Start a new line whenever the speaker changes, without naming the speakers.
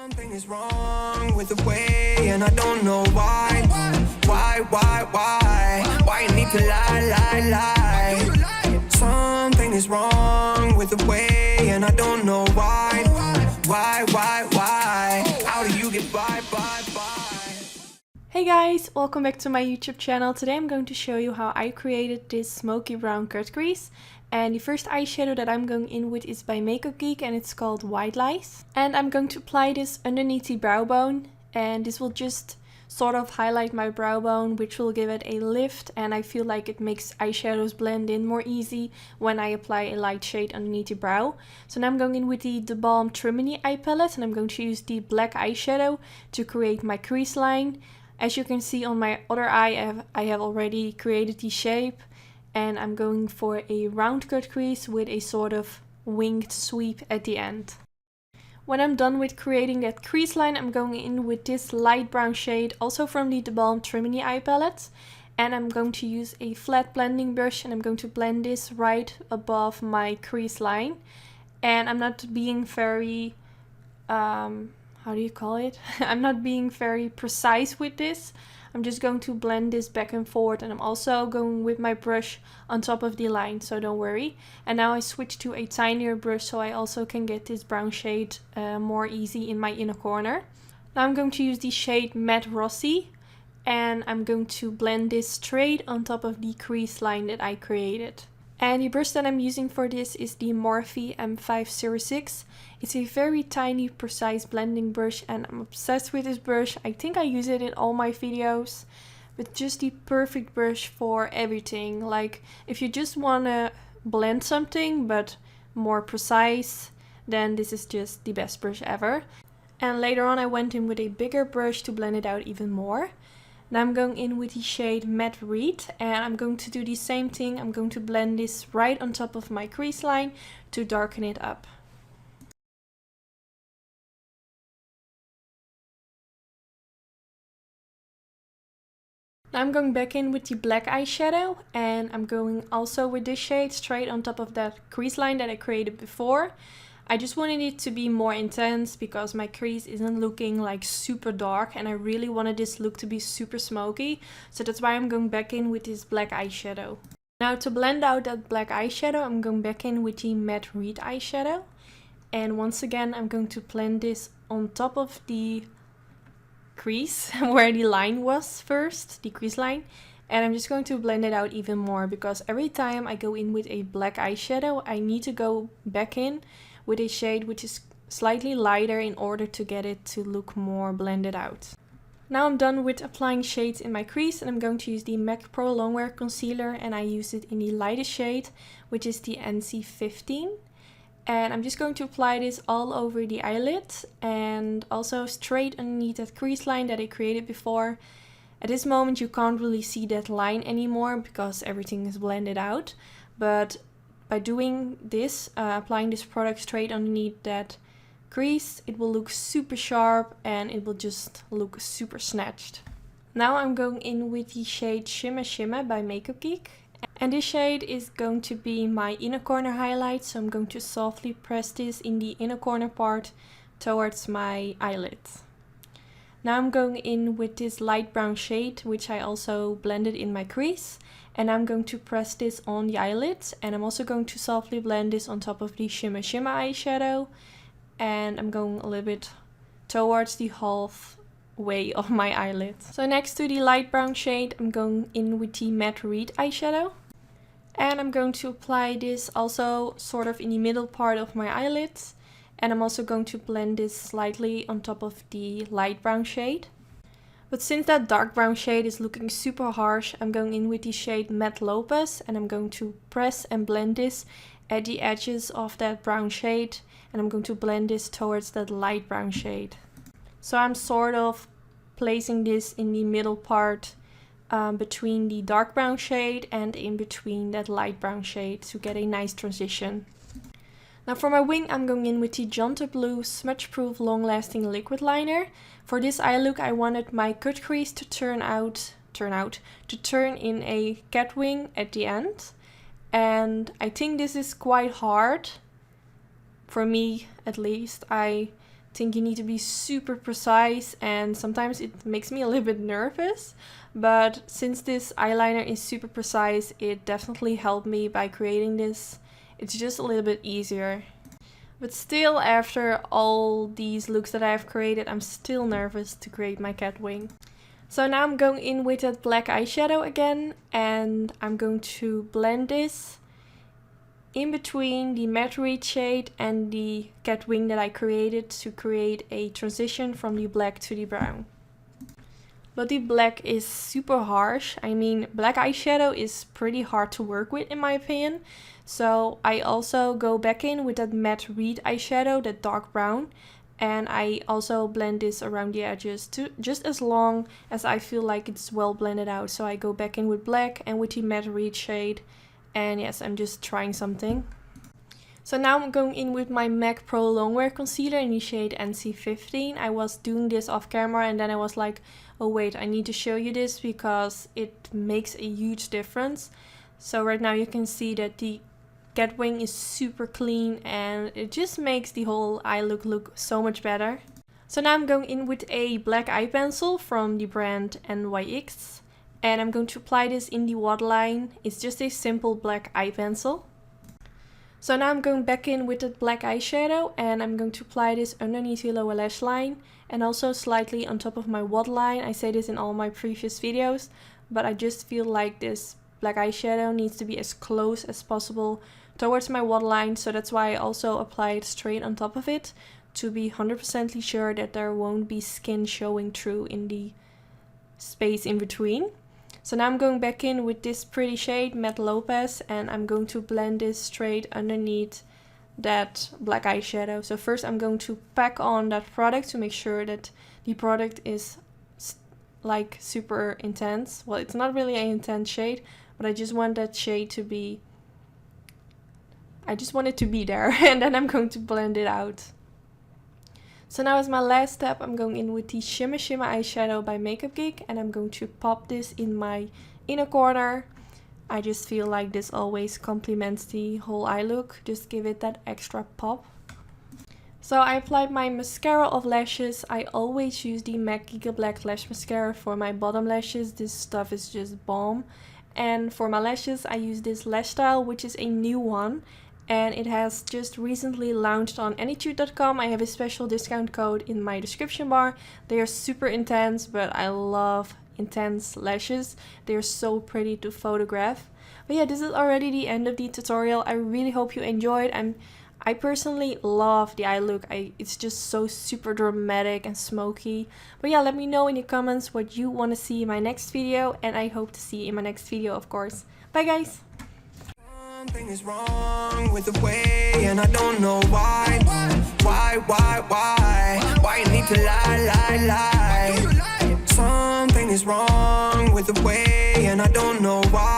Something is wrong with the way, and I don't know why. Why you need to lie. Something is wrong with the way, and I don't know why. How do you get by?
Hey guys, welcome back to my YouTube channel. Today I'm going to show you how I created this smoky brown cut crease. And the first eyeshadow that I'm going in with is by Makeup Geek and it's called White Lies. And I'm going to apply this underneath the brow bone, and this will just sort of highlight my brow bone, which will give it a lift, and I feel like it makes eyeshadows blend in more easy when I apply a light shade underneath the brow. So now I'm going in with the Balm Trimini eye palette, and I'm going to use the black eyeshadow to create my crease line. As you can see on my other eye, I have already created the shape, and I'm going for a round cut crease with a sort of winged sweep at the end. When I'm done with creating that crease line, I'm going in with this light brown shade, also from the Balm Trimini eye palette. And I'm going to use a flat blending brush, and I'm going to blend this right above my crease line. And I'm not being very, how do you call it? I'm not being very precise with this. I'm just going to blend this back and forth, and I'm also going with my brush on top of the line, so don't worry. And now I switch to a tinier brush so I also can get this brown shade more easy in my inner corner. Now I'm going to use the shade Matte Rossi, and I'm going to blend this straight on top of the crease line that I created. And the brush that I'm using for this is the Morphe M506. It's a very tiny, precise blending brush, and I'm obsessed with this brush. I think I use it in all my videos, but just the perfect brush for everything. Like if you just want to blend something but more precise, then this is just the best brush ever. And later on I went in with a bigger brush to blend it out even more. Now I'm going in with the shade Matte Reed, and I'm going to do the same thing. I'm going to blend this right on top of my crease line to darken it up. Now I'm going back in with the black eyeshadow, and I'm going also with this shade straight on top of that crease line that I created before. I just wanted it to be more intense because my crease isn't looking like super dark, and I really wanted this look to be super smoky. So that's why I'm going back in with this black eyeshadow. Now to blend out that black eyeshadow, I'm going back in with the Matte Reed eyeshadow. And once again, I'm going to blend this on top of the crease where the line was first, the crease line. And I'm just going to blend it out even more because every time I go in with a black eyeshadow, I need to go back in with a shade which is slightly lighter in order to get it to look more blended out. Now I'm done with applying shades in my crease, and I'm going to use the MAC Pro Longwear Concealer, and I use it in the lightest shade, which is the NC15. And I'm just going to apply this all over the eyelid and also straight underneath that crease line that I created before. At this moment you can't really see that line anymore because everything is blended out, but by doing this, applying this product straight underneath that crease, it will look super sharp and it will just look super snatched. Now I'm going in with the shade Shimmer Shimmer by Makeup Geek. And this shade is going to be my inner corner highlight, so I'm going to softly press this in the inner corner part towards my eyelid. Now I'm going in with this light brown shade, which I also blended in my crease. And I'm going to press this on the eyelids, and I'm also going to softly blend this on top of the Shimmer Shimmer eyeshadow. And I'm going a little bit towards the halfway of my eyelid. So next to the light brown shade, I'm going in with the Matte Reed eyeshadow. And I'm going to apply this also sort of in the middle part of my eyelids. And I'm also going to blend this slightly on top of the light brown shade. But since that dark brown shade is looking super harsh, I'm going in with the shade Matte Lopez, and I'm going to press and blend this at the edges of that brown shade, and I'm going to blend this towards that light brown shade. So I'm sort of placing this in the middle part between the dark brown shade and in between that light brown shade to get a nice transition. Now for my wing, I'm going in with the Jonte Blue Smudge Proof Long Lasting Liquid Liner. For this eye look, I wanted my cut crease to turn in a cat wing at the end. And I think this is quite hard, for me at least. I think you need to be super precise, and sometimes it makes me a little bit nervous. But since this eyeliner is super precise, it definitely helped me by creating this. It's just a little bit easier. But still, after all these looks that I have created, I'm still nervous to create my cat wing. So now I'm going in with that black eyeshadow again, and I'm going to blend this in between the matte reed shade and the cat wing that I created to create a transition from the black to the brown. But the black is super harsh. I mean, black eyeshadow is pretty hard to work with in my opinion. So I also go back in with that matte reed eyeshadow, that dark brown. And I also blend this around the edges to just as long as I feel like it's well blended out. So I go back in with black and with the matte reed shade. And yes, I'm just trying something. So now I'm going in with my MAC Pro Longwear Concealer in the shade NC15. I was doing this off camera and then I was like, oh wait, I need to show you this because it makes a huge difference. So right now you can see that the cat wing is super clean and it just makes the whole eye look so much better. So now I'm going in with a black eye pencil from the brand NYX. And I'm going to apply this in the waterline. It's just a simple black eye pencil. So now I'm going back in with that black eyeshadow and I'm going to apply this underneath the lower lash line and also slightly on top of my waterline. I say this in all my previous videos, but I just feel like this black eyeshadow needs to be as close as possible towards my waterline, so that's why I also apply it straight on top of it to be 100% sure that there won't be skin showing through in the space in between. So now I'm going back in with this pretty shade, Matte Lopez, and I'm going to blend this straight underneath that black eyeshadow. So first I'm going to pack on that product to make sure that the product is like super intense. Well, it's not really an intense shade, but I just want that shade to be, I just want it to be there and then I'm going to blend it out. So now as my last step, I'm going in with the Shimmer Shimmer eyeshadow by Makeup Geek and I'm going to pop this in my inner corner. I just feel like this always complements the whole eye look, just give it that extra pop. So I applied my mascara of lashes. I always use the MAC Giga Black Lash Mascara for my bottom lashes. This stuff is just bomb. And for my lashes I use this Lash Style, which is a new one. And it has just recently launched on anytude.com. I have a special discount code in my description bar. They are super intense, but I love intense lashes. They are so pretty to photograph. But yeah, this is already the end of the tutorial. I really hope you enjoyed. I personally love the eye look. It's just so super dramatic and smoky. But yeah, let me know in the comments what you want to see in my next video. And I hope to see you in my next video, of course. Bye guys!
Something is wrong with the way, and I don't know why. Why you need to lie? Something is wrong with the way, and I don't know why.